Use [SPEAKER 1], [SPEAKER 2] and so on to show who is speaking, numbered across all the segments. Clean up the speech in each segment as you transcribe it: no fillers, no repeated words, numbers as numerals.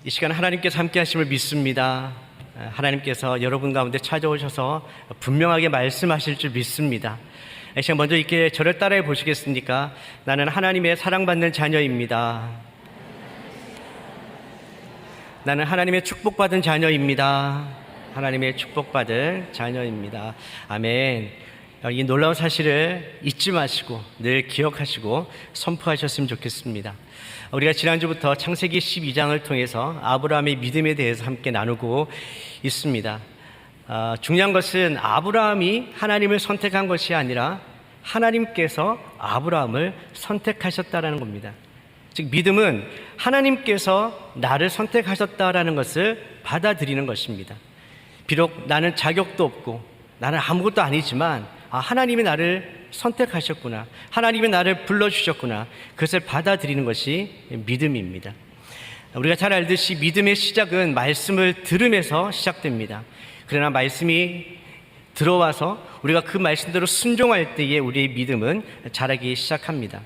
[SPEAKER 1] 이 시간 하나님께서 함께 하심을 믿습니다. 하나님께서 여러분 가운데 찾아오셔서 분명하게 말씀하실 줄 믿습니다. 이 시간 먼저 이렇게 저를 따라해 보시겠습니까? 나는 하나님의 사랑받는 자녀입니다. 나는 하나님의 축복받은 자녀입니다. 하나님의 축복받은 자녀입니다. 아멘. 이 놀라운 사실을 잊지 마시고 늘 기억하시고 선포하셨으면 좋겠습니다. 우리가 지난주부터 창세기 12장을 통해서 아브라함의 믿음에 대해서 함께 나누고 있습니다. 중요한 것은 아브라함이 하나님을 선택한 것이 아니라 하나님께서 아브라함을 선택하셨다라는 겁니다. 즉 믿음은 하나님께서 나를 선택하셨다라는 것을 받아들이는 것입니다. 비록 나는 자격도 없고 나는 아무것도 아니지만 하나님이 나를 선택하셨구나, 하나님이 나를 불러주셨구나, 그것을 받아들이는 것이 믿음입니다. 우리가 잘 알듯이 믿음의 시작은 말씀을 들으면서 시작됩니다. 그러나 말씀이 들어와서 우리가 그 말씀대로 순종할 때에 우리의 믿음은 자라기 시작합니다.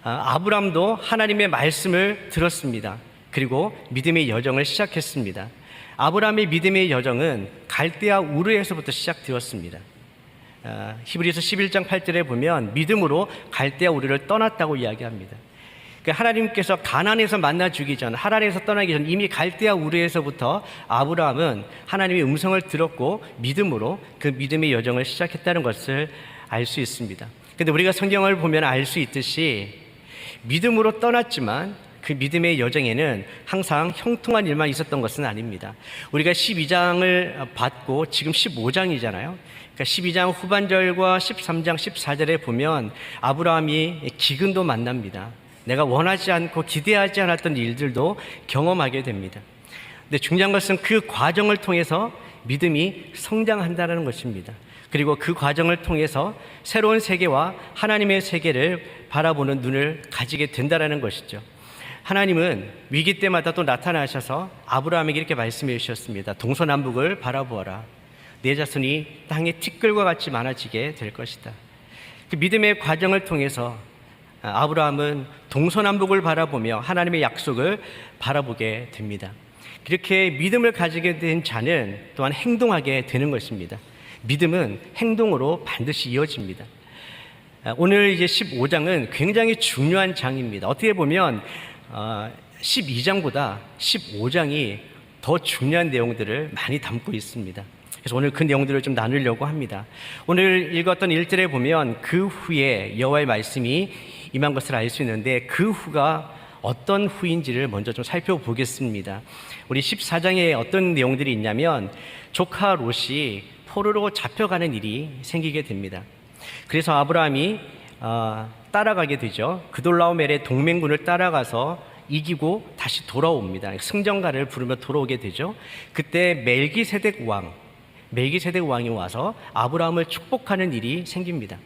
[SPEAKER 1] 아브람도 하나님의 말씀을 들었습니다. 그리고 믿음의 여정을 시작했습니다. 아브람의 믿음의 여정은 갈대아 우르에서부터 시작되었습니다. 히브리서 11장 8절에 보면 믿음으로 갈대아 우르를 떠났다고 이야기합니다. 그러니까 하나님께서 가나안에서 만나 주기 전, 하란에서 떠나기 전 이미 갈대아 우르에서부터 아브라함은 하나님의 음성을 들었고 믿음으로 그 믿음의 여정을 시작했다는 것을 알 수 있습니다. 그런데 우리가 성경을 보면 알 수 있듯이 믿음으로 떠났지만 그 믿음의 여정에는 항상 형통한 일만 있었던 것은 아닙니다. 우리가 12장을 받고 지금 15장이잖아요. 그러니까 12장 후반절과 13장 14절에 보면 아브라함이 기근도 만납니다. 내가 원하지 않고 기대하지 않았던 일들도 경험하게 됩니다. 근데 중요한 것은 그 과정을 통해서 믿음이 성장한다는 것입니다. 그리고 그 과정을 통해서 새로운 세계와 하나님의 세계를 바라보는 눈을 가지게 된다는 것이죠. 하나님은 위기 때마다 또 나타나셔서 아브라함에게 이렇게 말씀해 주셨습니다. 동서남북을 바라보아라. 내 자손이 땅의 티끌과 같이 많아지게 될 것이다. 그 믿음의 과정을 통해서 아브라함은 동서남북을 바라보며 하나님의 약속을 바라보게 됩니다. 그렇게 믿음을 가지게 된 자는 또한 행동하게 되는 것입니다. 믿음은 행동으로 반드시 이어집니다. 오늘 이제 15장은 굉장히 중요한 장입니다. 어떻게 보면 12장보다 15장이 더 중요한 내용들을 많이 담고 있습니다. 그래서 오늘 그 내용들을 좀 나누려고 합니다. 오늘 읽었던 1절에 보면 그 후에 여호와의 말씀이 임한 것을 알 수 있는데 그 후가 어떤 후인지를 먼저 좀 살펴보겠습니다. 우리 14장에 어떤 내용들이 있냐면 조카 롯이 포로로 잡혀가는 일이 생기게 됩니다. 그래서 아브라함이 따라가게 되죠. 그돌라오멜의 동맹군을 따라가서 이기고 다시 돌아옵니다. 승전가를 부르며 돌아오게 되죠. 그때 멜기세덱 왕이 와서 아브라함을 축복하는 일이 생깁니다.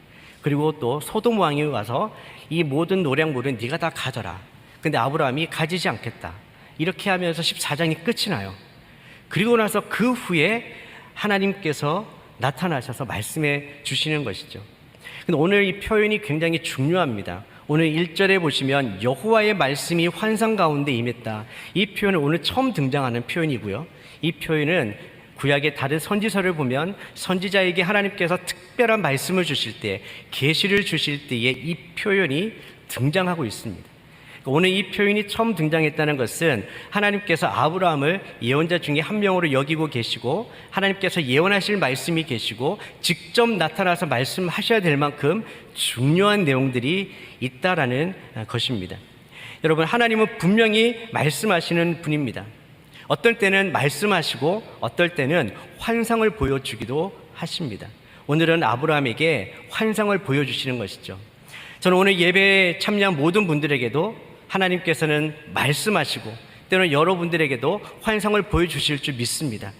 [SPEAKER 1] 그리고 또 소돔 왕이 와서 이 모든 노량물은 네가 다 가져라. 근데 아브라함이 가지지 않겠다. 이렇게 하면서 14장이 끝이 나요. 그리고 나서 그 후에 하나님께서 나타나셔서 말씀해 주시는 것이죠. 근데 오늘 이 표현이 굉장히 중요합니다. 오늘 1절에 보시면 여호와의 말씀이 환상 가운데 임했다. 이 표현은 오늘 처음 등장하는 표현이고요. 이 표현은 구약의 다른 선지서를 보면 선지자에게 하나님께서 특별한 말씀을 주실 때, 계시를 주실 때에 이 표현이 등장하고 있습니다. 오늘 이 표현이 처음 등장했다는 것은 하나님께서 아브라함을 예언자 중에 한 명으로 여기고 계시고 하나님께서 예언하실 말씀이 계시고 직접 나타나서 말씀하셔야 될 만큼 중요한 내용들이 있다라는 것입니다. 여러분, 하나님은 분명히 말씀하시는 분입니다. 어떨 때는 말씀하시고 어떨 때는 환상을 보여주기도 하십니다. 오늘은 아브라함에게 환상을 보여주시는 것이죠. 저는 오늘 예배에 참여한 모든 분들에게도 하나님께서는 말씀하시고 때로는 여러분들에게도 환상을 보여주실 줄 믿습니다.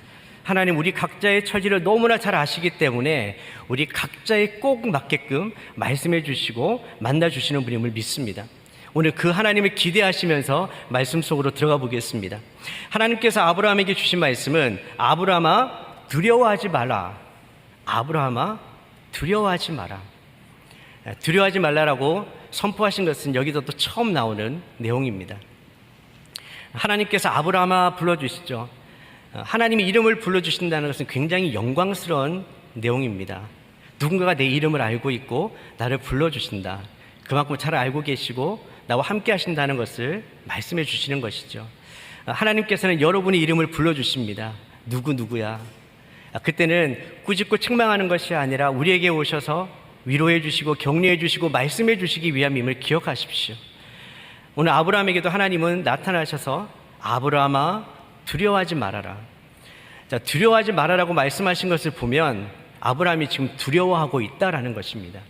[SPEAKER 1] 하나님 우리 각자의 처지를 너무나 잘 아시기 때문에 우리 각자에 꼭 맞게끔 말씀해 주시고 만나 주시는 분임을 믿습니다. 오늘 그 하나님을 기대하시면서 말씀 속으로 들어가 보겠습니다. 하나님께서 아브라함에게 주신 말씀은 아브라함아 두려워하지 마라. 아브라함아 두려워하지 마라. 두려워하지 말라라고 선포하신 것은 여기서 또 처음 나오는 내용입니다. 하나님께서 아브라함아 불러주시죠. 하나님의 이름을 불러주신다는 것은 굉장히 영광스러운 내용입니다. 누군가가 내 이름을 알고 있고 나를 불러주신다. 그만큼 잘 알고 계시고 나와 함께 하신다는 것을 말씀해 주시는 것이죠. 하나님께서는 여러분의 이름을 불러주십니다. 누구야. 그때는 꾸짖고 책망하는 것이 아니라 우리에게 오셔서 위로해 주시고 격려해 주시고 말씀해 주시기 위함임을 기억하십시오. 오늘 아브라함에게도 하나님은 나타나셔서 아브라함아 두려워하지 말아라. 자, 두려워하지 말아라고 말씀하신 것을 보면 아브라함이 지금 두려워하고 있다라는 것입니다.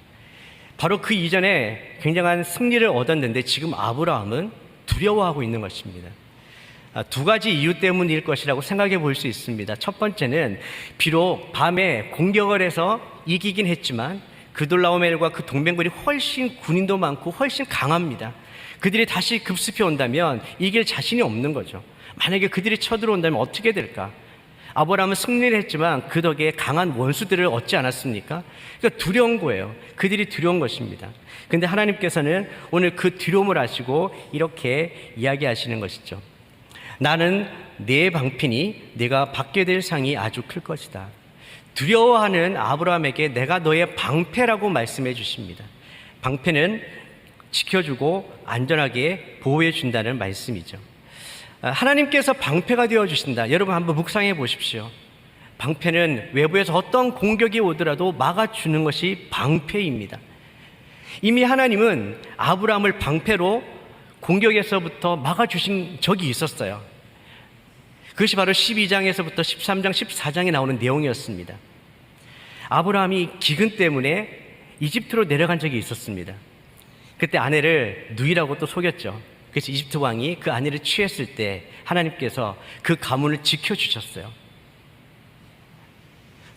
[SPEAKER 1] 바로 그 이전에 굉장한 승리를 얻었는데 지금 아브라함은 두려워하고 있는 것입니다. 두 가지 이유 때문일 것이라고 생각해 볼 수 있습니다. 첫 번째는 비록 밤에 공격을 해서 이기긴 했지만 그돌라오멜과 그 동맹군이 훨씬 군인도 많고 훨씬 강합니다. 그들이 다시 급습해 온다면 이길 자신이 없는 거죠. 만약에 그들이 쳐들어온다면 어떻게 될까? 아브라함은 승리를 했지만 그 덕에 강한 원수들을 얻지 않았습니까? 그러니까 두려운 거예요. 그들이 두려운 것입니다. 그런데 하나님께서는 오늘 그 두려움을 아시고 이렇게 이야기하시는 것이죠. 나는 내 방편이 네가 받게 될 상이 아주 클 것이다. 두려워하는 아브라함에게 내가 너의 방패라고 말씀해 주십니다. 방패는 지켜주고 안전하게 보호해 준다는 말씀이죠. 하나님께서 방패가 되어주신다. 여러분 한번 묵상해 보십시오. 방패는 외부에서 어떤 공격이 오더라도 막아주는 것이 방패입니다. 이미 하나님은 아브라함을 방패로 공격에서부터 막아주신 적이 있었어요. 그것이 바로 12장에서부터 13장, 14장에 나오는 내용이었습니다. 아브라함이 기근 때문에 이집트로 내려간 적이 있었습니다. 그때 아내를 누이라고 또 속였죠. 그래서 이집트 왕이 그 아내를 취했을 때 하나님께서 그 가문을 지켜주셨어요.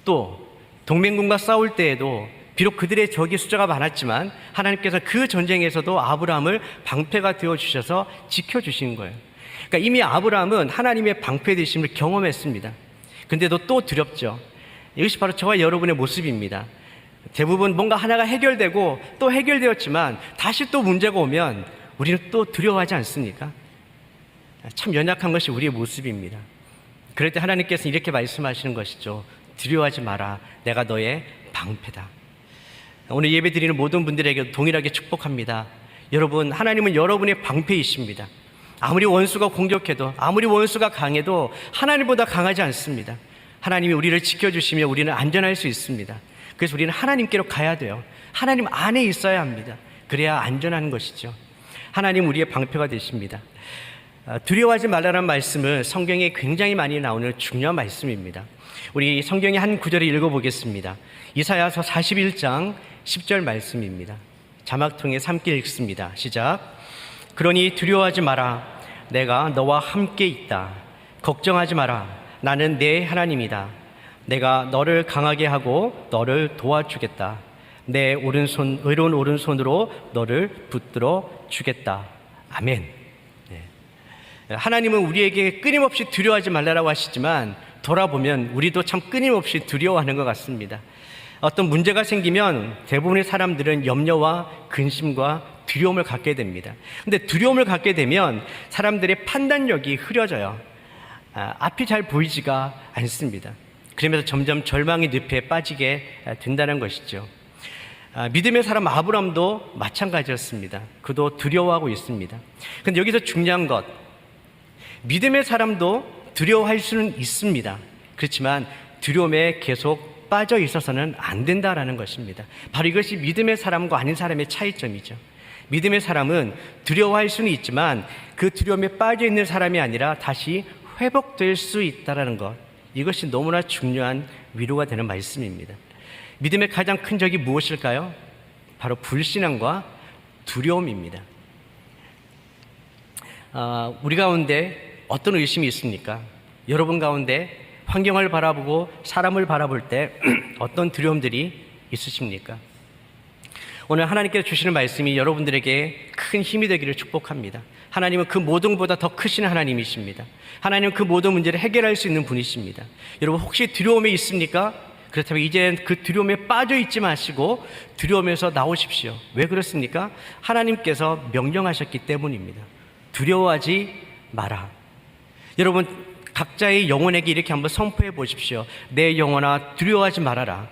[SPEAKER 1] 또 동맹군과 싸울 때에도 비록 그들의 적이 숫자가 많았지만 하나님께서 그 전쟁에서도 아브라함을 방패가 되어주셔서 지켜주신 거예요. 그러니까 이미 아브라함은 하나님의 방패 되심을 경험했습니다. 근데도 또 두렵죠. 이것이 바로 저와 여러분의 모습입니다. 대부분 뭔가 하나가 해결되고 또 해결되었지만 다시 또 문제가 오면 우리는 또 두려워하지 않습니까? 참 연약한 것이 우리의 모습입니다. 그럴 때 하나님께서 이렇게 말씀하시는 것이죠. 두려워하지 마라. 내가 너의 방패다. 오늘 예배 드리는 모든 분들에게 동일하게 축복합니다. 여러분, 하나님은 여러분의 방패이십니다. 아무리 원수가 공격해도 아무리 원수가 강해도 하나님보다 강하지 않습니다. 하나님이 우리를 지켜주시며 우리는 안전할 수 있습니다. 그래서 우리는 하나님께로 가야 돼요. 하나님 안에 있어야 합니다. 그래야 안전한 것이죠. 하나님 우리의 방패가 되십니다. 두려워하지 말라는 말씀은 성경에 굉장히 많이 나오는 중요한 말씀입니다. 우리 성경의 한 구절을 읽어보겠습니다. 이사야서 41장 10절 말씀입니다. 자막 통해 함께 읽습니다. 시작. 그러니 두려워하지 마라. 내가 너와 함께 있다. 걱정하지 마라. 나는 내 하나님이다. 내가 너를 강하게 하고 너를 도와주겠다. 내 오른손, 의로운 오른손으로 너를 붙들어 주겠다. 아멘. 네. 하나님은 우리에게 끊임없이 두려워하지 말라고 하시지만 돌아보면 우리도 참 끊임없이 두려워하는 것 같습니다. 어떤 문제가 생기면 대부분의 사람들은 염려와 근심과 두려움을 갖게 됩니다. 근데 두려움을 갖게 되면 사람들의 판단력이 흐려져요. 앞이 잘 보이지가 않습니다. 그러면서 점점 절망의 늪에 빠지게 된다는 것이죠. 믿음의 사람 아브람도 마찬가지였습니다. 그도 두려워하고 있습니다. 그런데 여기서 중요한 것, 믿음의 사람도 두려워할 수는 있습니다. 그렇지만 두려움에 계속 빠져 있어서는 안 된다라는 것입니다. 바로 이것이 믿음의 사람과 아닌 사람의 차이점이죠. 믿음의 사람은 두려워할 수는 있지만 그 두려움에 빠져 있는 사람이 아니라 다시 회복될 수 있다는 것, 이것이 너무나 중요한 위로가 되는 말씀입니다. 믿음의 가장 큰 적이 무엇일까요? 바로 불신앙과 두려움입니다. 우리 가운데 어떤 의심이 있습니까? 여러분 가운데 환경을 바라보고 사람을 바라볼 때 어떤 두려움들이 있으십니까? 오늘 하나님께서 주시는 말씀이 여러분들에게 큰 힘이 되기를 축복합니다. 하나님은 그 모든 것보다 더 크신 하나님이십니다. 하나님은 그 모든 문제를 해결할 수 있는 분이십니다. 여러분 혹시 두려움에 있습니까? 그렇다면 이제 그 두려움에 빠져 있지 마시고 두려움에서 나오십시오. 왜 그렇습니까? 하나님께서 명령하셨기 때문입니다. 두려워하지 마라. 여러분 각자의 영혼에게 이렇게 한번 선포해 보십시오. 내 영혼아 두려워하지 말아라.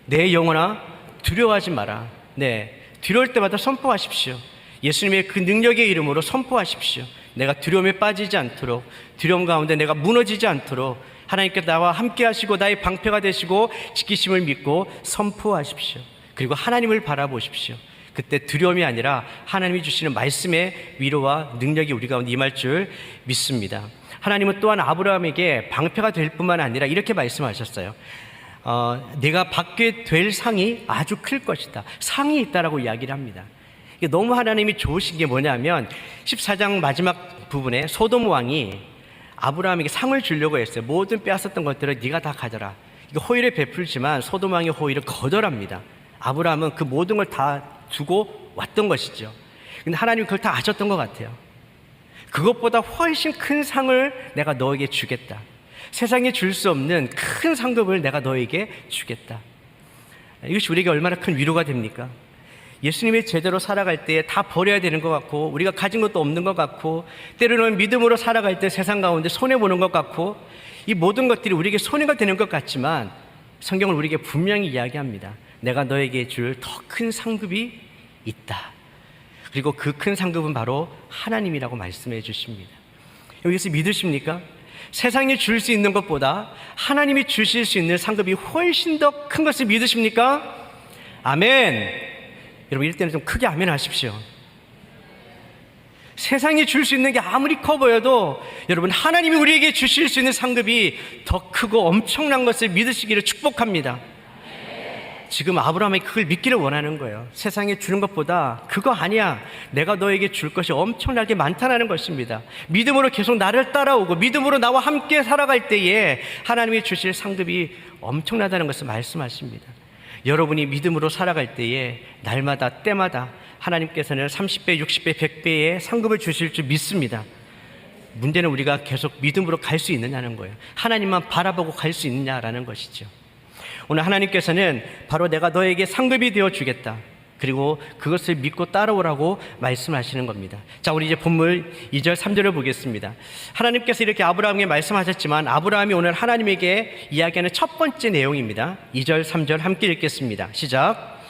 [SPEAKER 1] 내 영혼아 두려워하지 마라. 네, 두려울 때마다 선포하십시오. 예수님의 그 능력의 이름으로 선포하십시오. 내가 두려움에 빠지지 않도록, 두려움 가운데 내가 무너지지 않도록 하나님께서 나와 함께 하시고 나의 방패가 되시고 지키심을 믿고 선포하십시오. 그리고 하나님을 바라보십시오. 그때 두려움이 아니라 하나님이 주시는 말씀의 위로와 능력이 우리 가운데 임할 줄 믿습니다. 하나님은 또한 아브라함에게 방패가 될 뿐만 아니라 이렇게 말씀하셨어요. 내가 받게 될 상이 아주 클 것이다. 상이 있다라고 이야기를 합니다. 이게 너무 하나님이 좋으신 게 뭐냐면 14장 마지막 부분에 소돔 왕이 아브라함에게 상을 주려고 했어요. 모든 빼앗았던 것들을 네가 다 가져라. 이거 호의를 베풀지만 소돔 왕의 호의를 거절합니다. 아브라함은 그 모든 걸 다 두고 왔던 것이죠. 근데 하나님이 그걸 다 아셨던 것 같아요. 그것보다 훨씬 큰 상을 내가 너에게 주겠다. 세상에 줄 수 없는 큰 상급을 내가 너에게 주겠다. 이것이 우리에게 얼마나 큰 위로가 됩니까? 예수님의 제대로 살아갈 때 다 버려야 되는 것 같고 우리가 가진 것도 없는 것 같고 때로는 믿음으로 살아갈 때 세상 가운데 손해보는 것 같고 이 모든 것들이 우리에게 손해가 되는 것 같지만 성경은 우리에게 분명히 이야기합니다. 내가 너에게 줄 더 큰 상급이 있다. 그리고 그 큰 상급은 바로 하나님이라고 말씀해 주십니다. 여기서 믿으십니까? 세상이 줄 수 있는 것보다 하나님이 주실 수 있는 상급이 훨씬 더 큰 것을 믿으십니까? 아멘. 여러분 이럴 때는 좀 크게 아멘 하십시오. 세상이 줄 수 있는 게 아무리 커 보여도 여러분 하나님이 우리에게 주실 수 있는 상급이 더 크고 엄청난 것을 믿으시기를 축복합니다. 지금 아브라함이 그걸 믿기를 원하는 거예요. 세상에 주는 것보다 그거 아니야. 내가 너에게 줄 것이 엄청나게 많다는 것입니다. 믿음으로 계속 나를 따라오고 믿음으로 나와 함께 살아갈 때에 하나님이 주실 상급이 엄청나다는 것을 말씀하십니다. 여러분이 믿음으로 살아갈 때에 날마다 때마다 하나님께서는 30배, 60배, 100배의 상급을 주실 줄 믿습니다. 문제는 우리가 계속 믿음으로 갈 수 있느냐는 거예요. 하나님만 바라보고 갈 수 있느냐라는 것이죠. 오늘 하나님께서는 바로 내가 너에게 상급이 되어 주겠다. 그리고 그것을 믿고 따라오라고 말씀하시는 겁니다. 자, 우리 이제 본문 2절 3절을 보겠습니다. 하나님께서 이렇게 아브라함에게 말씀하셨지만 아브라함이 오늘 하나님에게 이야기하는 첫 번째 내용입니다. 2절 3절 함께 읽겠습니다. 시작.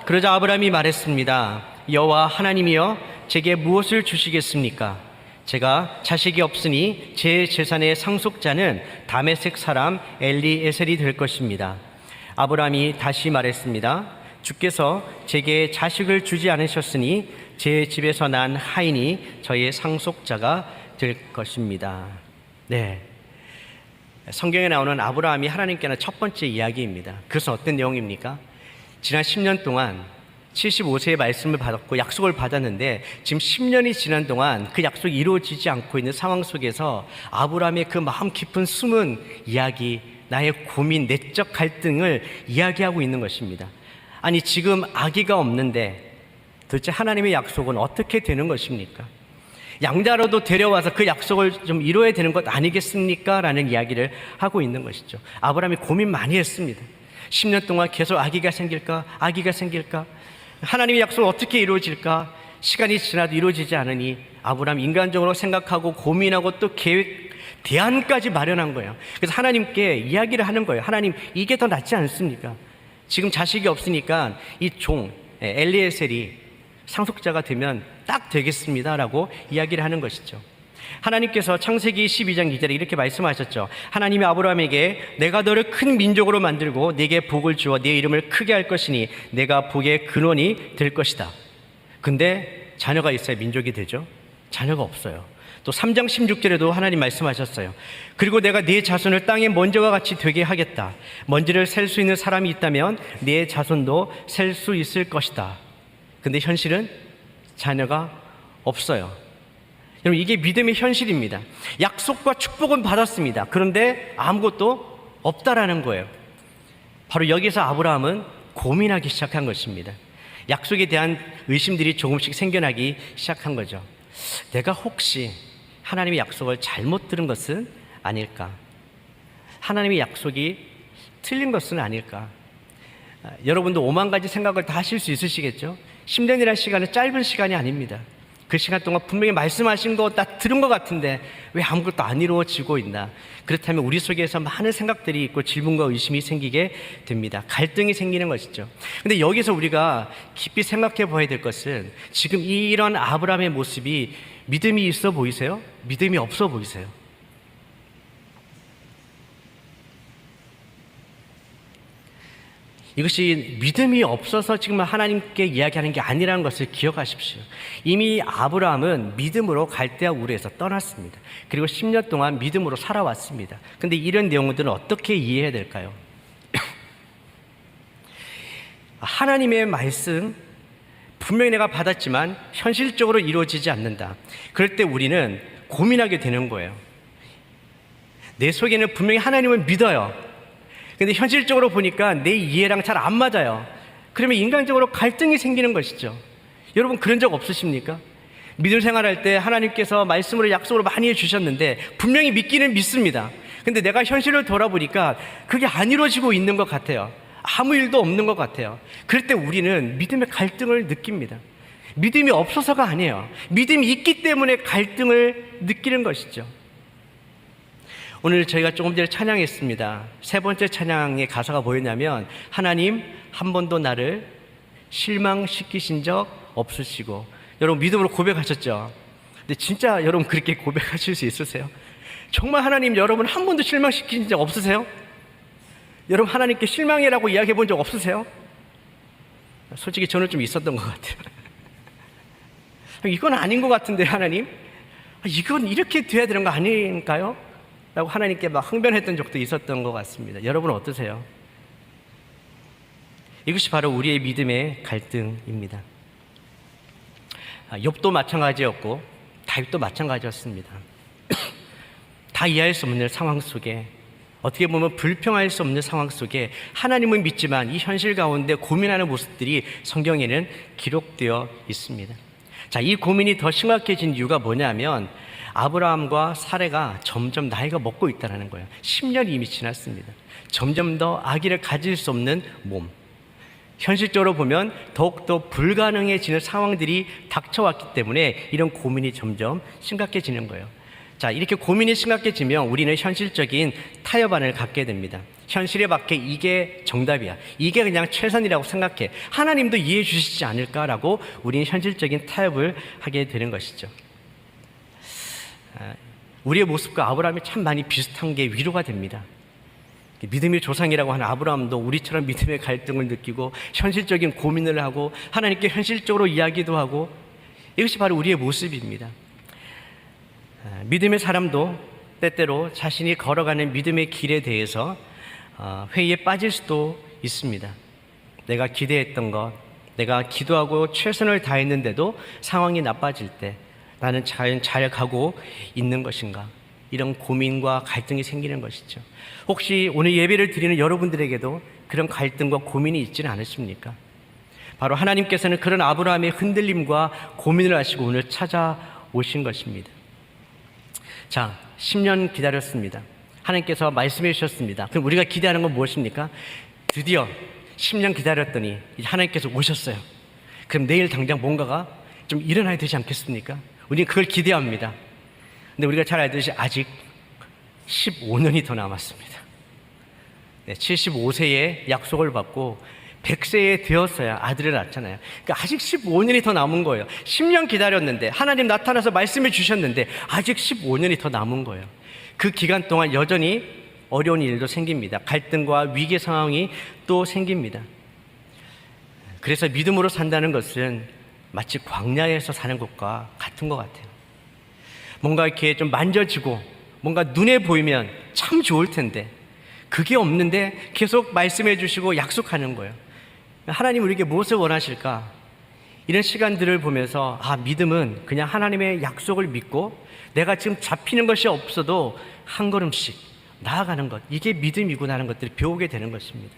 [SPEAKER 1] 그러자 아브라함이 말했습니다. 여호와 하나님이여 제게 무엇을 주시겠습니까? 제가 자식이 없으니 제 재산의 상속자는 다메섹 사람 엘리에셀이 될 것입니다. 아브라함이 다시 말했습니다. 주께서 제게 자식을 주지 않으셨으니 제 집에서 난 하인이 저의 상속자가 될 것입니다. 네, 성경에 나오는 아브라함이 하나님께 하는 첫 번째 이야기입니다. 그것은 어떤 내용입니까? 지난 10년 동안 75세의 말씀을 받았고 약속을 받았는데 지금 10년이 지난 동안 그 약속이 이루어지지 않고 있는 상황 속에서 아브라함의 그 마음 깊은 숨은 이야기, 나의 고민, 내적 갈등을 이야기하고 있는 것입니다. 아니 지금 아기가 없는데 도대체 하나님의 약속은 어떻게 되는 것입니까? 양자로도 데려와서 그 약속을 좀 이루어야 되는 것 아니겠습니까? 라는 이야기를 하고 있는 것이죠. 아브라함이 고민 많이 했습니다. 10년 동안 계속 아기가 생길까? 아기가 생길까? 하나님의 약속은 어떻게 이루어질까? 시간이 지나도 이루어지지 않으니 아브라함 인간적으로 생각하고 고민하고 또 계획, 대안까지 마련한 거예요. 그래서 하나님께 이야기를 하는 거예요. 하나님, 이게 더 낫지 않습니까? 지금 자식이 없으니까 이 종 엘리에셀이 상속자가 되면 딱 되겠습니다라고 이야기를 하는 것이죠. 하나님께서 창세기 12장 2절에 이렇게 말씀하셨죠. 하나님이 아브라함에게 내가 너를 큰 민족으로 만들고 네게 복을 주어 네 이름을 크게 할 것이니 내가 복의 근원이 될 것이다. 근데 자녀가 있어야 민족이 되죠. 자녀가 없어요. 또 3장 16절에도 하나님 말씀하셨어요. 그리고 내가 네 자손을 땅의 먼지와 같이 되게 하겠다. 먼지를 셀 수 있는 사람이 있다면 네 자손도 셀 수 있을 것이다. 근데 현실은 자녀가 없어요. 여러분 이게 믿음의 현실입니다. 약속과 축복은 받았습니다. 그런데 아무것도 없다라는 거예요. 바로 여기서 아브라함은 고민하기 시작한 것입니다. 약속에 대한 의심들이 조금씩 생겨나기 시작한 거죠. 내가 혹시 하나님의 약속을 잘못 들은 것은 아닐까? 하나님의 약속이 틀린 것은 아닐까? 여러분도 5만 가지 생각을 다 하실 수 있으시겠죠? 10년이라는 시간은 짧은 시간이 아닙니다. 그 시간 동안 분명히 말씀하신 거 다 들은 것 같은데 왜 아무것도 안 이루어지고 있나? 그렇다면 우리 속에서 많은 생각들이 있고 질문과 의심이 생기게 됩니다. 갈등이 생기는 것이죠. 근데 여기서 우리가 깊이 생각해 봐야 될 것은 지금 이런 아브라함의 모습이 믿음이 있어 보이세요? 믿음이 없어 보이세요? 이것이 믿음이 없어서 지금 하나님께 이야기하는 게 아니라는 것을 기억하십시오. 이미 아브라함은 믿음으로 갈대아 우르에서 떠났습니다. 그리고 10년 동안 믿음으로 살아왔습니다. 그런데 이런 내용들은 어떻게 이해해야 될까요? 하나님의 말씀 분명히 내가 받았지만 현실적으로 이루어지지 않는다. 그럴 때 우리는 고민하게 되는 거예요. 내 속에는 분명히 하나님을 믿어요. 근데 현실적으로 보니까 내 이해랑 잘 안 맞아요. 그러면 인간적으로 갈등이 생기는 것이죠. 여러분 그런 적 없으십니까? 믿음 생활할 때 하나님께서 말씀으로 약속으로 많이 해주셨는데 분명히 믿기는 믿습니다. 근데 내가 현실을 돌아보니까 그게 안 이루어지고 있는 것 같아요. 아무 일도 없는 것 같아요. 그럴 때 우리는 믿음의 갈등을 느낍니다. 믿음이 없어서가 아니에요. 믿음이 있기 때문에 갈등을 느끼는 것이죠. 오늘 저희가 조금 전에 찬양했습니다. 세 번째 찬양의 가사가 뭐였냐면 하나님 한 번도 나를 실망시키신 적 없으시고, 여러분 믿음으로 고백하셨죠? 근데 진짜 여러분 그렇게 고백하실 수 있으세요? 정말 하나님 여러분 한 번도 실망시킨 적 없으세요? 여러분 하나님께 실망이라고 이야기해 본 적 없으세요? 솔직히 저는 좀 있었던 것 같아요. 이건 아닌 것 같은데 하나님? 이건 이렇게 돼야 되는 거 아닌가요? 라고 하나님께 막 항변했던 적도 있었던 것 같습니다. 여러분은 어떠세요? 이것이 바로 우리의 믿음의 갈등입니다. 욥도 마찬가지였고 다윗도 마찬가지였습니다. 다 이해할 수 없는 상황 속에, 어떻게 보면 불평할 수 없는 상황 속에 하나님은 믿지만 이 현실 가운데 고민하는 모습들이 성경에는 기록되어 있습니다. 자, 이 고민이 더 심각해진 이유가 뭐냐면 아브라함과 사레가 점점 나이가 먹고 있다는 거예요. 10년이 이미 지났습니다. 점점 더 아기를 가질 수 없는 몸, 현실적으로 보면 더욱더 불가능해지는 상황들이 닥쳐왔기 때문에 이런 고민이 점점 심각해지는 거예요. 자, 이렇게 고민이 심각해지면 우리는 현실적인 타협안을 갖게 됩니다. 현실에 맞게 이게 정답이야, 이게 그냥 최선이라고 생각해, 하나님도 이해해 주시지 않을까라고 우리는 현실적인 타협을 하게 되는 것이죠. 우리의 모습과 아브라함이 참 많이 비슷한 게 위로가 됩니다. 믿음의 조상이라고 하는 아브라함도 우리처럼 믿음의 갈등을 느끼고 현실적인 고민을 하고 하나님께 현실적으로 이야기도 하고, 이것이 바로 우리의 모습입니다. 믿음의 사람도 때때로 자신이 걸어가는 믿음의 길에 대해서 회의에 빠질 수도 있습니다. 내가 기대했던 것, 내가 기도하고 최선을 다했는데도 상황이 나빠질 때 나는 잘 가고 있는 것인가? 이런 고민과 갈등이 생기는 것이죠. 혹시 오늘 예배를 드리는 여러분들에게도 그런 갈등과 고민이 있지는 않으십니까? 바로 하나님께서는 그런 아브라함의 흔들림과 고민을 하시고 오늘 찾아오신 것입니다. 자, 10년 기다렸습니다. 하나님께서 말씀해 주셨습니다. 그럼 우리가 기대하는 건 무엇입니까? 드디어 10년 기다렸더니 하나님께서 오셨어요. 그럼 내일 당장 뭔가가 좀 일어나야 되지 않겠습니까? 우리는 그걸 기대합니다. 근데 우리가 잘 알듯이 아직 15년이 더 남았습니다. 75세에 약속을 받고 100세에 되었어야 아들을 낳잖아요. 그러니까 아직 15년이 더 남은 거예요. 10년 기다렸는데 하나님 나타나서 말씀해 주셨는데 아직 15년이 더 남은 거예요. 그 기간 동안 여전히 어려운 일도 생깁니다. 갈등과 위기 상황이 또 생깁니다. 그래서 믿음으로 산다는 것은 마치 광야에서 사는 것과 같은 것 같아요. 뭔가 이렇게 좀 만져지고 뭔가 눈에 보이면 참 좋을 텐데 그게 없는데 계속 말씀해 주시고 약속하는 거예요. 하나님 우리에게 무엇을 원하실까? 이런 시간들을 보면서 믿음은 그냥 하나님의 약속을 믿고 내가 지금 잡히는 것이 없어도 한 걸음씩 나아가는 것, 이게 믿음이구나 하는 것들을 배우게 되는 것입니다.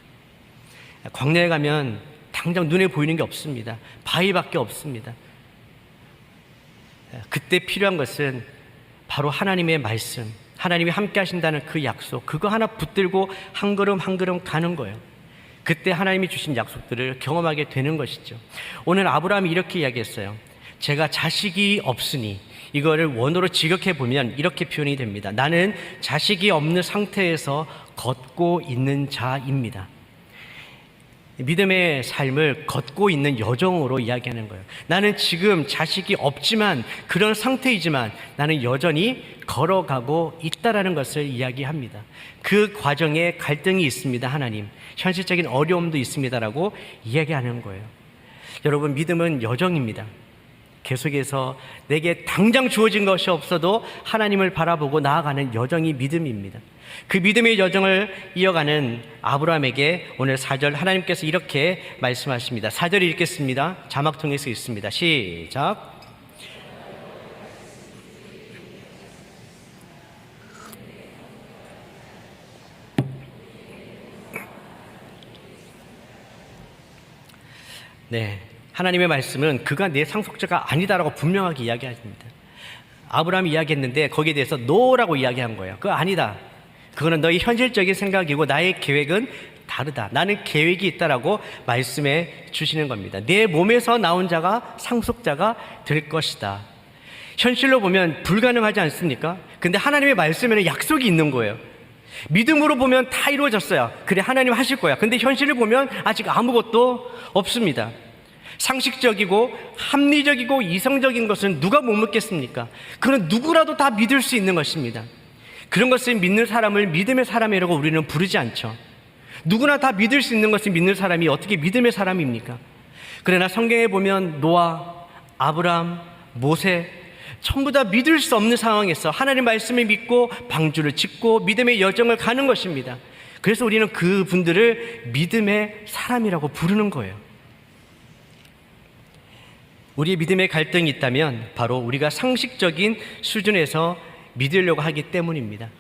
[SPEAKER 1] 광야에 가면 당장 눈에 보이는 게 없습니다. 바위밖에 없습니다. 그때 필요한 것은 바로 하나님의 말씀, 하나님이 함께 하신다는 그 약속, 그거 하나 붙들고 한 걸음 한 걸음 가는 거예요. 그때 하나님이 주신 약속들을 경험하게 되는 것이죠. 오늘 아브라함이 이렇게 이야기했어요. 제가 자식이 없으니, 이거를 원어로 직역해 보면 이렇게 표현이 됩니다. 나는 자식이 없는 상태에서 걷고 있는 자입니다. 믿음의 삶을 걷고 있는 여정으로 이야기하는 거예요. 나는 지금 자식이 없지만, 그런 상태이지만 나는 여전히 걸어가고 있다라는 것을 이야기합니다. 그 과정에 갈등이 있습니다. 하나님, 현실적인 어려움도 있습니다라고 이야기하는 거예요. 여러분, 믿음은 여정입니다. 계속해서 내게 당장 주어진 것이 없어도 하나님을 바라보고 나아가는 여정이 믿음입니다. 그 믿음의 여정을 이어가는 아브라함에게 오늘 4절 하나님께서 이렇게 말씀하십니다. 4절 읽겠습니다. 자막 통해서 읽습니다. 시작. 네, 하나님의 말씀은 그가 내 상속자가 아니다라고 분명하게 이야기합니다. 아브라함이 이야기했는데 거기에 대해서 노라고 이야기한 거예요. 그거 아니다. 그거는 너희 현실적인 생각이고 나의 계획은 다르다. 나는 계획이 있다라고 말씀해 주시는 겁니다. 내 몸에서 나온 자가 상속자가 될 것이다. 현실로 보면 불가능하지 않습니까? 근데 하나님의 말씀에는 약속이 있는 거예요. 믿음으로 보면 다 이루어졌어요. 그래, 하나님 하실 거야. 근데 현실을 보면 아직 아무것도 없습니다. 상식적이고 합리적이고 이성적인 것은 누가 못 믿겠습니까? 그건 누구라도 다 믿을 수 있는 것입니다. 그런 것을 믿는 사람을 믿음의 사람이라고 우리는 부르지 않죠. 누구나 다 믿을 수 있는 것을 믿는 사람이 어떻게 믿음의 사람입니까? 그러나 성경에 보면 노아, 아브라함, 모세 전부 다 믿을 수 없는 상황에서 하나님 말씀을 믿고 방주를 짓고 믿음의 여정을 가는 것입니다. 그래서 우리는 그분들을 믿음의 사람이라고 부르는 거예요. 우리의 믿음의 갈등이 있다면 바로 우리가 상식적인 수준에서 믿으려고 하기 때문입니다.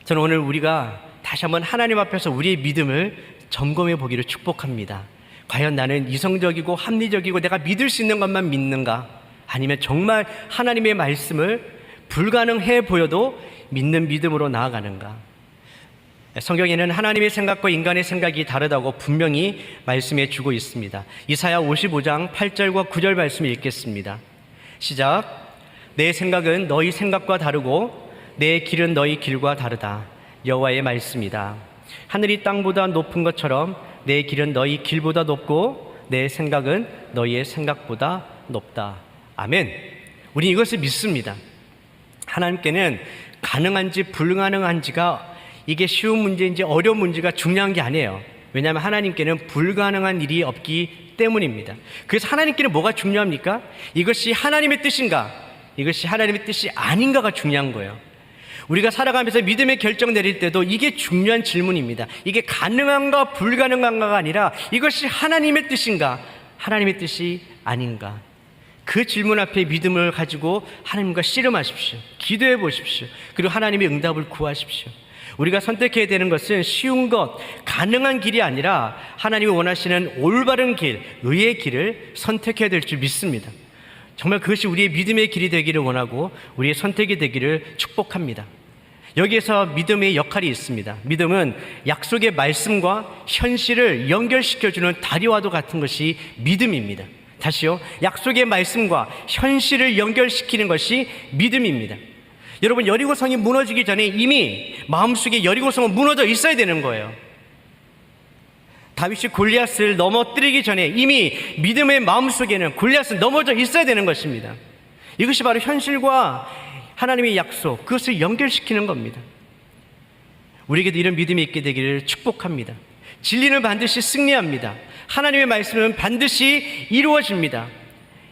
[SPEAKER 1] 저는 오늘 우리가 다시 한번 하나님 앞에서 우리의 믿음을 점검해 보기를 축복합니다. 과연 나는 이성적이고 합리적이고 내가 믿을 수 있는 것만 믿는가? 아니면 정말 하나님의 말씀을 불가능해 보여도 믿는 믿음으로 나아가는가? 성경에는 하나님의 생각과 인간의 생각이 다르다고 분명히 말씀해 주고 있습니다. 이사야 55장 8절과 9절 말씀을 읽겠습니다. 시작. 내 생각은 너희 생각과 다르고 내 길은 너희 길과 다르다. 여호와의 말씀이다. 하늘이 땅보다 높은 것처럼 내 길은 너희 길보다 높고 내 생각은 너희의 생각보다 높다. 아멘. 우리 이것을 믿습니다. 하나님께는 가능한지 불가능한지가 이게 쉬운 문제인지 어려운 문제가 중요한 게 아니에요. 왜냐하면 하나님께는 불가능한 일이 없기 때문입니다. 그래서 하나님께는 뭐가 중요합니까? 이것이 하나님의 뜻인가? 이것이 하나님의 뜻이 아닌가가 중요한 거예요. 우리가 살아가면서 믿음의 결정 내릴 때도 이게 중요한 질문입니다. 이게 가능한가 불가능한가가 아니라 이것이 하나님의 뜻인가? 하나님의 뜻이 아닌가? 그 질문 앞에 믿음을 가지고 하나님과 씨름하십시오. 기도해 보십시오. 그리고 하나님의 응답을 구하십시오. 우리가 선택해야 되는 것은 쉬운 것, 가능한 길이 아니라 하나님이 원하시는 올바른 길, 의의 길을 선택해야 될 줄 믿습니다. 정말 그것이 우리의 믿음의 길이 되기를 원하고 우리의 선택이 되기를 축복합니다. 여기에서 믿음의 역할이 있습니다. 믿음은 약속의 말씀과 현실을 연결시켜주는 다리와도 같은 것이 믿음입니다. 다시요. 약속의 말씀과 현실을 연결시키는 것이 믿음입니다. 여러분, 여리고성이 무너지기 전에 이미 마음속에 여리고성은 무너져 있어야 되는 거예요. 다윗이 골리앗을 넘어뜨리기 전에 이미 믿음의 마음속에는 골리앗은 넘어져 있어야 되는 것입니다. 이것이 바로 현실과 하나님의 약속, 그것을 연결시키는 겁니다. 우리에게도 이런 믿음이 있게 되기를 축복합니다. 진리는 반드시 승리합니다. 하나님의 말씀은 반드시 이루어집니다.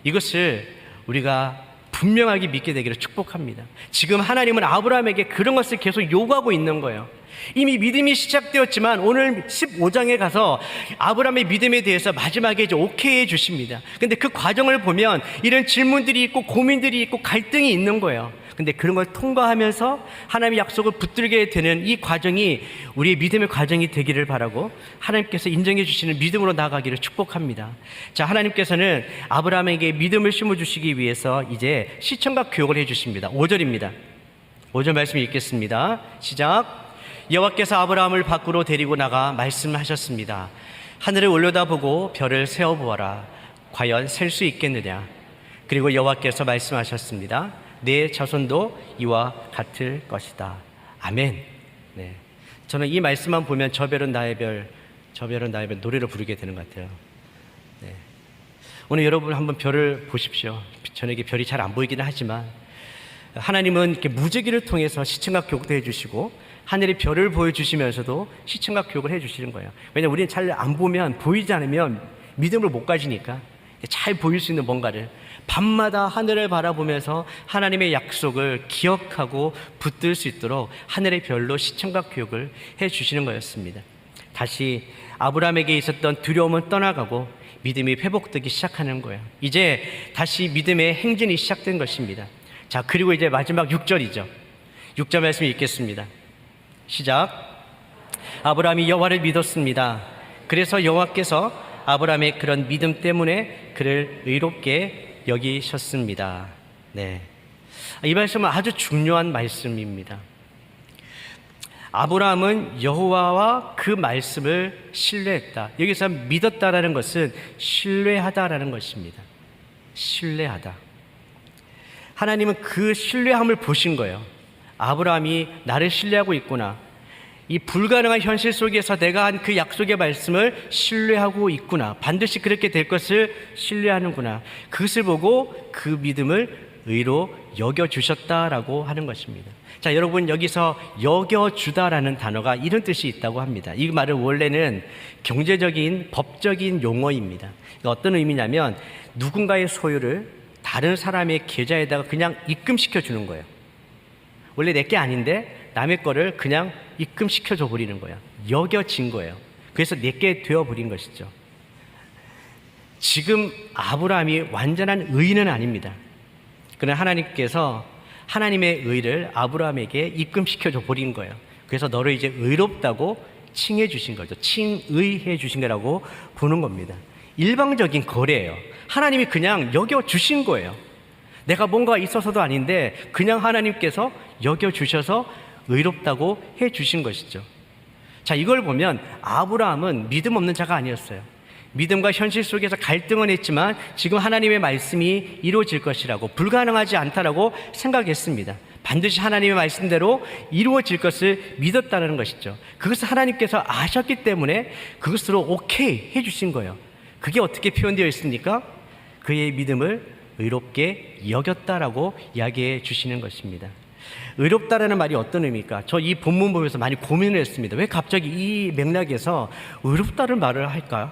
[SPEAKER 1] 이것을 우리가 분명하게 믿게 되기를 축복합니다. 지금 하나님은 아브라함에게 그런 것을 계속 요구하고 있는 거예요. 이미 믿음이 시작되었지만 오늘 15장에 가서 아브라함의 믿음에 대해서 마지막에 이제 오케이 해 주십니다. 근데 그 과정을 보면 이런 질문들이 있고 고민들이 있고 갈등이 있는 거예요. 근데 그런 걸 통과하면서 하나님의 약속을 붙들게 되는 이 과정이 우리의 믿음의 과정이 되기를 바라고 하나님께서 인정해 주시는 믿음으로 나아가기를 축복합니다. 자, 하나님께서는 아브라함에게 믿음을 심어주시기 위해서 이제 시청과 교육을 해 주십니다. 5절입니다. 5절 말씀 읽겠습니다. 시작. 여호와께서 아브라함을 밖으로 데리고 나가 말씀하셨습니다. 하늘을 올려다보고 별을 세어보아라. 과연 셀 수 있겠느냐? 그리고 여호와께서 말씀하셨습니다. 내 자손도 이와 같을 것이다. 아멘. 네. 저는 이 말씀만 보면 저 별은 나의 별, 저 별은 나의 별 노래를 부르게 되는 것 같아요. 네. 오늘 여러분 한번 별을 보십시오. 저에게 별이 잘 안 보이기는 하지만 하나님은 이렇게 무지개를 통해서 시청각 교육도 해주시고 하늘의 별을 보여주시면서도 시청각 교육을 해주시는 거예요. 왜냐하면 우리는 잘 안 보면, 보이지 않으면 믿음을 못 가지니까 잘 보일 수 있는 뭔가를 밤마다 하늘을 바라보면서 하나님의 약속을 기억하고 붙들 수 있도록 하늘의 별로 시청각 교육을 해주시는 거였습니다. 다시 아브라함에게 있었던 두려움은 떠나가고 믿음이 회복되기 시작하는 거예요. 이제 다시 믿음의 행진이 시작된 것입니다. 자, 그리고 이제 마지막 6절이죠. 6절 말씀 읽겠습니다. 시작. 아브라함이 여호와를 믿었습니다. 그래서 여호와께서 아브라함의 그런 믿음 때문에 그를 의롭게 여기셨습니다. 네, 이 말씀은 아주 중요한 말씀입니다. 아브라함은 여호와와 그 말씀을 신뢰했다. 여기서 믿었다라는 것은 신뢰하다라는 것입니다. 신뢰하다. 하나님은 그 신뢰함을 보신 거예요. 아브라함이 나를 신뢰하고 있구나. 이 불가능한 현실 속에서 내가 한 그 약속의 말씀을 신뢰하고 있구나. 반드시 그렇게 될 것을 신뢰하는구나. 그것을 보고 그 믿음을 의로 여겨주셨다라고 하는 것입니다. 자, 여러분, 여기서 여겨주다라는 단어가 이런 뜻이 있다고 합니다. 이 말은 원래는 경제적인 법적인 용어입니다. 어떤 의미냐면 누군가의 소유를 다른 사람의 계좌에다가 그냥 입금시켜 주는 거예요. 원래 내 게 아닌데 남의 거를 그냥 입금시켜줘 버리는 거예요. 여겨진 거예요. 그래서 내게 되어버린 것이죠. 지금 아브라함이 완전한 의인은 아닙니다. 그러나 하나님께서 하나님의 의를 아브라함에게 입금시켜줘 버린 거예요. 그래서 너를 이제 의롭다고 칭해 주신 거죠. 칭의해 주신 거라고 보는 겁니다. 일방적인 거래예요. 하나님이 그냥 여겨주신 거예요. 내가 뭔가 있어서도 아닌데 그냥 하나님께서 여겨주셔서 의롭다고 해주신 것이죠. 자, 이걸 보면 아브라함은 믿음 없는 자가 아니었어요. 믿음과 현실 속에서 갈등은 했지만 지금 하나님의 말씀이 이루어질 것이라고, 불가능하지 않다라고 생각했습니다. 반드시 하나님의 말씀대로 이루어질 것을 믿었다는 것이죠. 그것을 하나님께서 아셨기 때문에 그것으로 오케이 해주신 거예요. 그게 어떻게 표현되어 있습니까? 그의 믿음을 의롭게 여겼다라고 이야기해 주시는 것입니다. 의롭다라는 말이 어떤 의미입니까? 저 이 본문 보면서 많이 고민을 했습니다. 왜 갑자기 이 맥락에서 의롭다는 말을 할까요?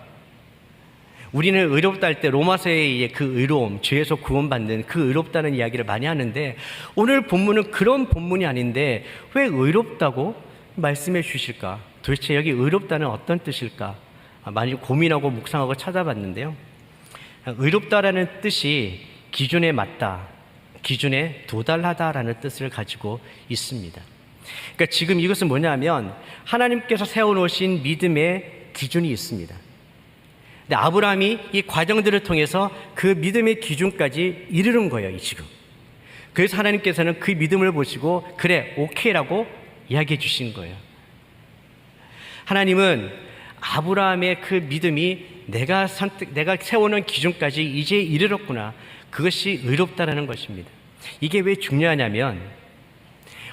[SPEAKER 1] 우리는 의롭다 할 때 로마서의 그 의로움, 죄에서 구원받는 그 의롭다는 이야기를 많이 하는데 오늘 본문은 그런 본문이 아닌데 왜 의롭다고 말씀해 주실까? 도대체 여기 의롭다는 어떤 뜻일까? 많이 고민하고 묵상하고 찾아봤는데요. 의롭다라는 뜻이 기준에 맞다, 기준에 도달하다라는 뜻을 가지고 있습니다. 그러니까 지금 이것은 뭐냐면 하나님께서 세워놓으신 믿음의 기준이 있습니다. 근데 아브라함이 이 과정들을 통해서 그 믿음의 기준까지 이르는 거예요, 지금. 그래서 하나님께서는 그 믿음을 보시고 그래, 오케이라고 이야기해 주신 거예요. 하나님은 아브라함의 그 믿음이 내가 세워놓은 기준까지 이제 이르렀구나. 그것이 의롭다라는 것입니다. 이게 왜 중요하냐면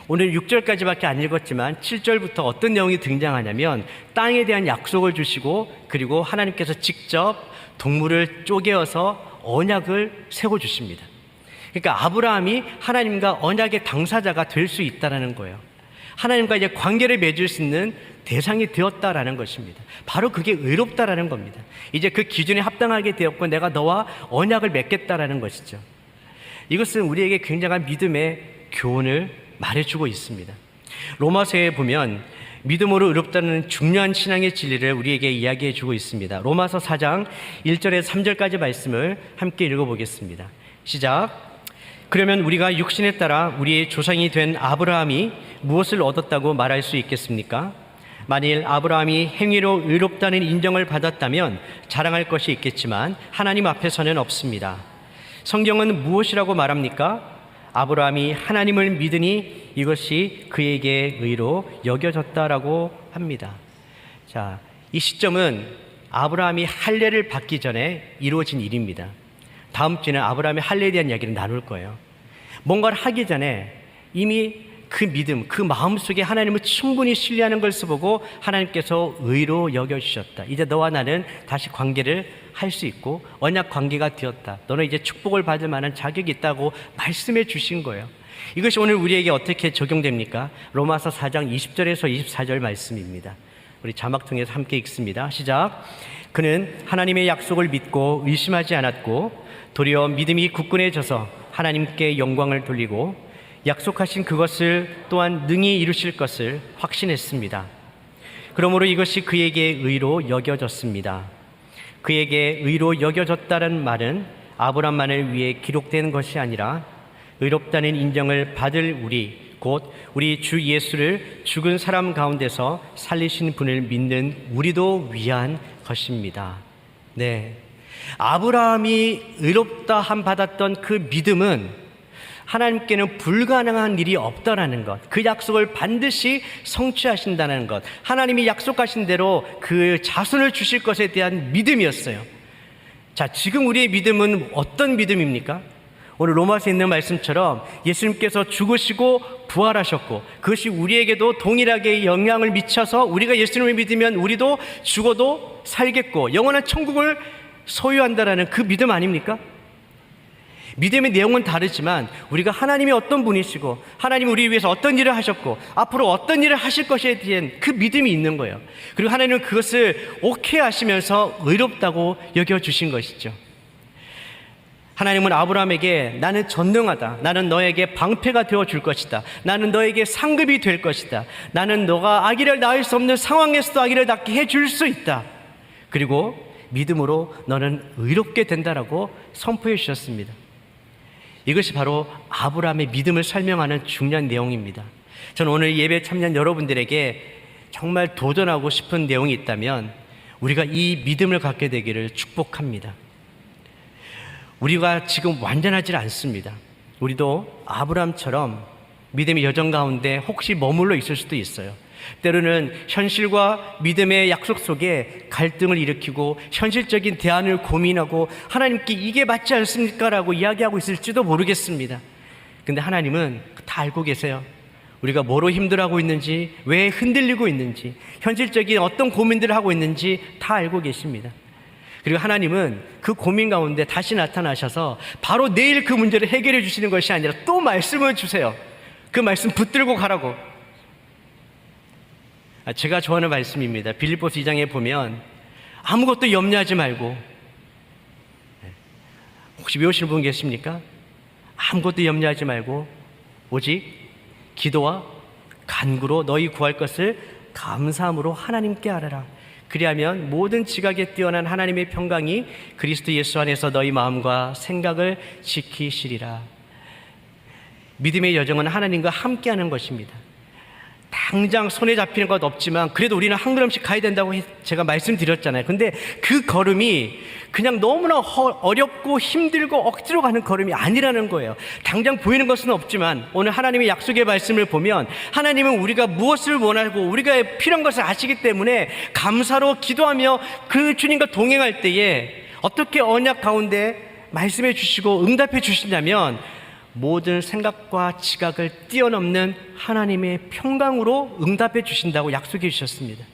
[SPEAKER 1] 오늘 6절까지밖에 안 읽었지만 7절부터 어떤 내용이 등장하냐면 땅에 대한 약속을 주시고 그리고 하나님께서 직접 동물을 쪼개어서 언약을 세워주십니다. 그러니까 아브라함이 하나님과 언약의 당사자가 될 수 있다는 거예요. 하나님과 이제 관계를 맺을 수 있는 대상이 되었다라는 것입니다. 바로 그게 의롭다라는 겁니다. 이제 그 기준에 합당하게 되었고 내가 너와 언약을 맺겠다라는 것이죠. 이것은 우리에게 굉장한 믿음의 교훈을 말해주고 있습니다. 로마서에 보면 믿음으로 의롭다는 중요한 신앙의 진리를 우리에게 이야기해주고 있습니다. 로마서 4장 1절에서 3절까지 말씀을 함께 읽어보겠습니다. 시작. 그러면 우리가 육신에 따라 우리의 조상이 된 아브라함이 무엇을 얻었다고 말할 수 있겠습니까? 만일 아브라함이 행위로 의롭다는 인정을 받았다면 자랑할 것이 있겠지만 하나님 앞에서는 없습니다. 성경은 무엇이라고 말합니까? 아브라함이 하나님을 믿으니 이것이 그에게 의로 여겨졌다라고 합니다. 자, 이 시점은 아브라함이 할례를 받기 전에 이루어진 일입니다. 다음 주에는 아브라함의 할례에 대한 이야기를 나눌 거예요. 뭔가를 하기 전에 이미 그 믿음, 그 마음속에 하나님을 충분히 신뢰하는 것을 보고 하나님께서 의로 여겨주셨다. 이제 너와 나는 다시 관계를 할 수 있고 언약 관계가 되었다. 너는 이제 축복을 받을 만한 자격이 있다고 말씀해 주신 거예요. 이것이 오늘 우리에게 어떻게 적용됩니까? 로마서 4장 20절에서 24절 말씀입니다. 우리 자막 통해서 함께 읽습니다. 시작. 그는 하나님의 약속을 믿고 의심하지 않았고 도리어 믿음이 굳건해져서 하나님께 영광을 돌리고 약속하신 그것을 또한 능히 이루실 것을 확신했습니다. 그러므로 이것이 그에게 의로 여겨졌습니다. 그에게 의로 여겨졌다는 말은 아브라함만을 위해 기록된 것이 아니라 의롭다는 인정을 받을 우리, 곧 우리 주 예수를 죽은 사람 가운데서 살리신 분을 믿는 우리도 위한 것입니다. 네, 아브라함이 의롭다 함 받았던 그 믿음은 하나님께는 불가능한 일이 없다라는 것, 그 약속을 반드시 성취하신다는 것, 하나님이 약속하신 대로 그 자손을 주실 것에 대한 믿음이었어요. 자, 지금 우리의 믿음은 어떤 믿음입니까? 오늘 로마서에 있는 말씀처럼 예수님께서 죽으시고 부활하셨고 그것이 우리에게도 동일하게 영향을 미쳐서 우리가 예수님을 믿으면 우리도 죽어도 살겠고 영원한 천국을 소유한다라는 그 믿음 아닙니까? 믿음의 내용은 다르지만 우리가 하나님이 어떤 분이시고 하나님이 우리 위해서 어떤 일을 하셨고 앞으로 어떤 일을 하실 것에 대한 그 믿음이 있는 거예요. 그리고 하나님은 그것을 오케이 하시면서 의롭다고 여겨주신 것이죠. 하나님은 아브라함에게 나는 전능하다. 나는 너에게 방패가 되어줄 것이다. 나는 너에게 상급이 될 것이다. 나는 너가 아기를 낳을 수 없는 상황에서도 아기를 낳게 해줄 수 있다. 그리고 믿음으로 너는 의롭게 된다라고 선포해 주셨습니다. 이것이 바로 아브라함의 믿음을 설명하는 중요한 내용입니다. 저는 오늘 예배 참여한 여러분들에게 정말 도전하고 싶은 내용이 있다면 우리가 이 믿음을 갖게 되기를 축복합니다. 우리가 지금 완전하지 않습니다. 우리도 아브라함처럼 믿음의 여정 가운데 혹시 머물러 있을 수도 있어요. 때로는 현실과 믿음의 약속 속에 갈등을 일으키고 현실적인 대안을 고민하고 하나님께 이게 맞지 않습니까? 라고 이야기하고 있을지도 모르겠습니다. 근데 하나님은 다 알고 계세요. 우리가 뭐로 힘들어하고 있는지, 왜 흔들리고 있는지, 현실적인 어떤 고민들을 하고 있는지 다 알고 계십니다. 그리고 하나님은 그 고민 가운데 다시 나타나셔서 바로 내일 그 문제를 해결해 주시는 것이 아니라 또 말씀을 주세요. 그 말씀 붙들고 가라고. 제가 좋아하는 말씀입니다. 빌립보서 2장에 보면 아무것도 염려하지 말고, 혹시 외우시는 분 계십니까? 아무것도 염려하지 말고 오직 기도와 간구로 너희 구할 것을 감사함으로 하나님께 아뢰라. 그리하면 모든 지각에 뛰어난 하나님의 평강이 그리스도 예수 안에서 너희 마음과 생각을 지키시리라. 믿음의 여정은 하나님과 함께하는 것입니다. 당장 손에 잡히는 것 없지만 그래도 우리는 한 걸음씩 가야 된다고 제가 말씀드렸잖아요. 근데 그 걸음이 그냥 너무나 어렵고 힘들고 억지로 가는 걸음이 아니라는 거예요. 당장 보이는 것은 없지만 오늘 하나님의 약속의 말씀을 보면 하나님은 우리가 무엇을 원하고 우리가 필요한 것을 아시기 때문에 감사로 기도하며 그 주님과 동행할 때에 어떻게 언약 가운데 말씀해 주시고 응답해 주시냐면 모든 생각과 지각을 뛰어넘는 하나님의 평강으로 응답해 주신다고 약속해 주셨습니다.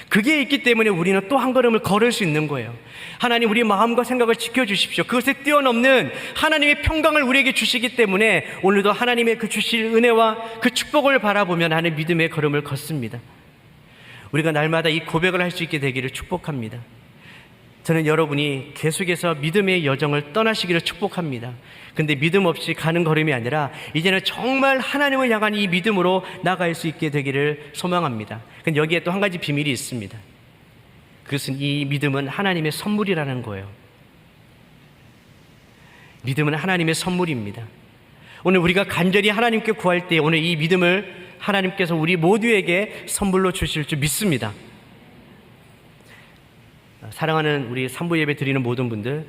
[SPEAKER 1] 그게 있기 때문에 우리는 또 한 걸음을 걸을 수 있는 거예요. 하나님, 우리 마음과 생각을 지켜주십시오. 그것에 뛰어넘는 하나님의 평강을 우리에게 주시기 때문에 오늘도 하나님의 그 주실 은혜와 그 축복을 바라보며 나는 믿음의 걸음을 걷습니다. 우리가 날마다 이 고백을 할 수 있게 되기를 축복합니다. 저는 여러분이 계속해서 믿음의 여정을 떠나시기를 축복합니다. 근데 믿음 없이 가는 걸음이 아니라 이제는 정말 하나님을 향한 이 믿음으로 나갈 수 있게 되기를 소망합니다. 근데 여기에 또 한 가지 비밀이 있습니다. 그것은 이 믿음은 하나님의 선물이라는 거예요. 믿음은 하나님의 선물입니다. 오늘 우리가 간절히 하나님께 구할 때 오늘 이 믿음을 하나님께서 우리 모두에게 선물로 주실 줄 믿습니다. 사랑하는 우리 산부 예배 드리는 모든 분들,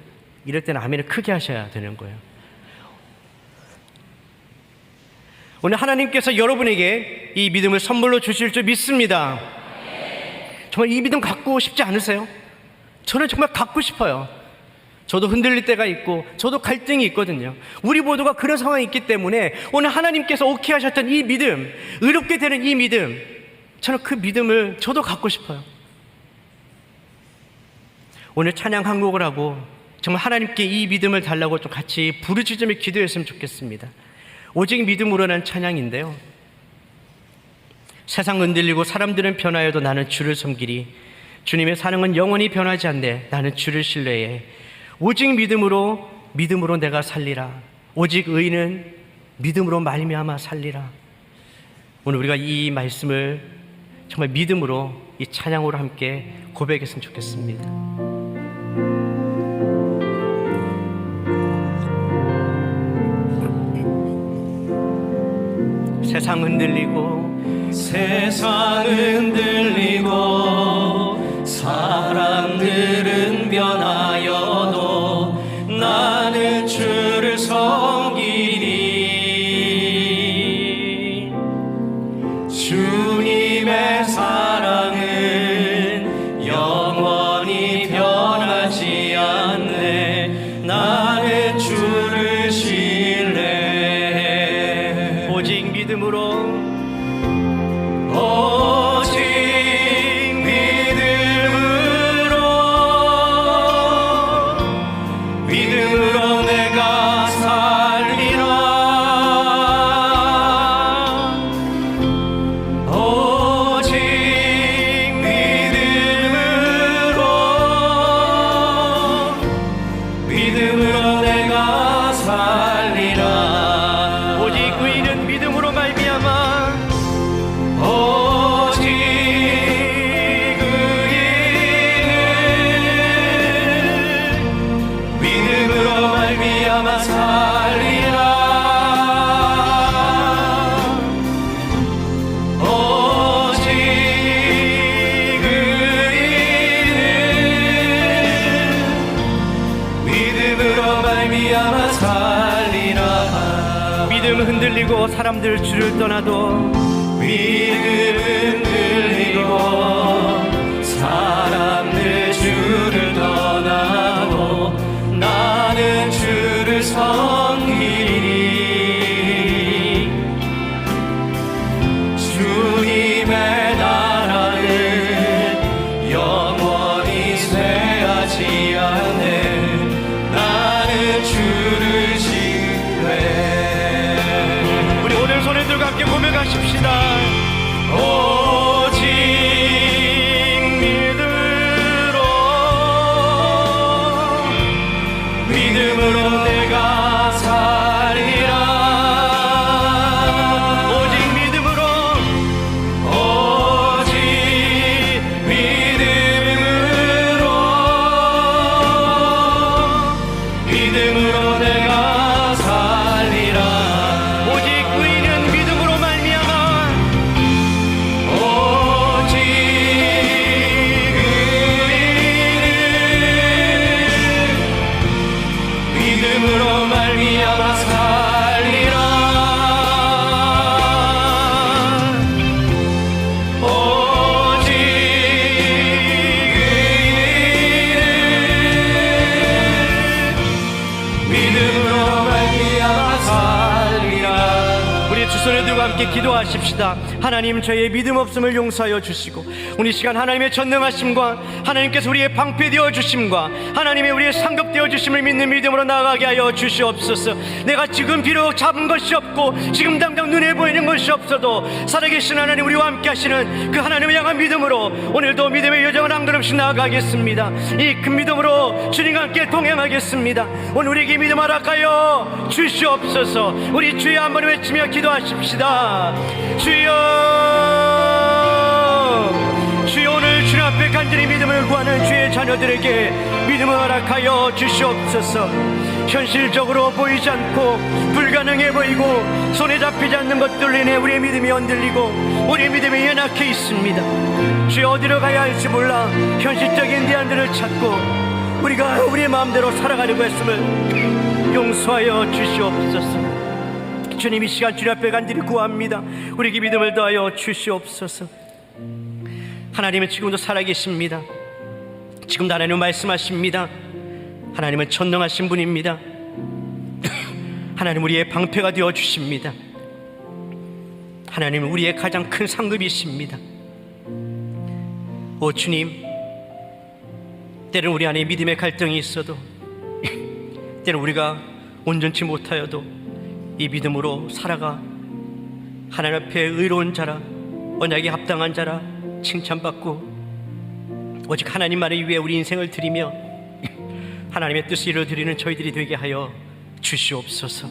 [SPEAKER 1] 이럴 때는 아멘을 크게 하셔야 되는 거예요. 오늘 하나님께서 여러분에게 이 믿음을 선물로 주실 줄 믿습니다. 정말 이 믿음 갖고 싶지 않으세요? 저는 정말 갖고 싶어요. 저도 흔들릴 때가 있고 저도 갈등이 있거든요. 우리 모두가 그런 상황이 있기 때문에 오늘 하나님께서 오케이 하셨던 이 믿음, 의롭게 되는 이 믿음, 저는 그 믿음을 저도 갖고 싶어요. 오늘 찬양 한 곡을 하고 정말 하나님께 이 믿음을 달라고 좀 같이 부르짖으며 기도했으면 좋겠습니다. 오직 믿음으로라는 찬양인데요, 세상 흔들리고 사람들은 변하여도 나는 주를 섬기리. 주님의 사랑은 영원히 변하지 않네. 나는 주를 신뢰해. 오직 믿음으로 내가 살리라. 오직 의인은 믿음으로 말미암아 살리라. 오늘 우리가 이 말씀을 정말 믿음으로 이 찬양으로 함께 고백했으면 좋겠습니다. 세상 흔들리고 사람들은 변하여도 나는 주를 섬기리. 주님의 사랑은 영원히 변하지 않네. 나는 주를 신뢰해. 오직 믿음으로 내가 살리라. 오직 믿음으로 내가 살리라. 오직 의인은 믿음으로 말미암아. 오직 의인은 믿음으로 말미암아 살리라. 오직 의인은 믿음으로 말미암아 살리라. 믿음 흔들리고 사람들 주를 떠나도, 믿음 흔들리고 사람들 주를 떠나도 나는 주를 섬기리. 주님의 나라는 영원히 쇠하지 않네. 나는 주를 신뢰해. 우리 오늘 손을 들고 함께 고백하십시다. 오직 믿음으로 내가 살리라. 오직 믿음으로, 오직 믿음으로 내가 살리라. 오직 의인은 믿음으로 말미암아. 오직 의인은 믿음으로 말미암아 살리라. 오직 의인은 믿음으로 말미암아 살리라. 우리 두 손을 들고 함께 기도하십시다. 하나님, 저희의 믿음 없음을 용서하여 주시고, 우리 시간 하나님의 전능하심과 하나님께서 우리의 방패 되어 주심과 하나님의 우리의 상급 되어 주심을 믿는 믿음으로 나아가게 하여 주시옵소서. 내가 지금 비록 잡은 것이 없고 지금 당장 눈에 보이는 것이 없어도 살아계신 하나님, 우리와 함께 하시는 그 하나님을 향한 믿음으로 오늘도 믿음의 여정을 한걸음씩 나아가겠습니다. 이 큰 믿음으로 주님과 함께 동행하겠습니다. 오늘 우리에게 믿음 허락하여 주시옵소서. 우리 주여 한번 외치며 기도하십시다. 주여, 주여, 오늘 주님 앞에 간절히 믿음을 구하는 주의 자녀들에게 믿음을 허락하여 주시옵소서. 현실적으로 보이지 않고 불가능해 보이고 손에 잡히지 않는 것들로 인해 우리의 믿음이 흔들리고 우리의 믿음이 연약해 있습니다. 주여, 어디로 가야 할지 몰라 현실적인 대안들을 찾고 우리가 우리의 마음대로 살아가려고 했음을 용서하여 주시옵소서. 주님, 이 시간 주님 앞에 간절히 구합니다. 우리에게 믿음을 더하여 주시옵소서. 하나님은 지금도 살아계십니다. 지금도 하나님 말씀하십니다. 하나님은 전능하신 분입니다. 하나님 우리의 방패가 되어 주십니다. 하나님은 우리의 가장 큰 상급이십니다. 오 주님, 때는 우리 안에 믿음의 갈등이 있어도, 때는 우리가 온전치 못하여도 이 믿음으로 살아가 하나님 앞에 의로운 자라, 언약에 합당한 자라 칭찬받고 오직 하나님만을 위해 우리 인생을 드리며 하나님의 뜻을 이루어드리는 저희들이 되게 하여 주시옵소서.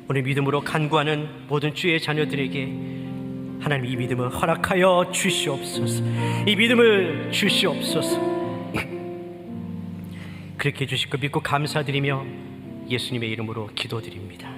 [SPEAKER 1] 오늘 믿음으로 간구하는 모든 주의 자녀들에게 하나님 이 믿음을 허락하여 주시옵소서. 이 믿음을 주시옵소서. 그렇게 해주실 것 믿고 감사드리며 예수님의 이름으로 기도드립니다.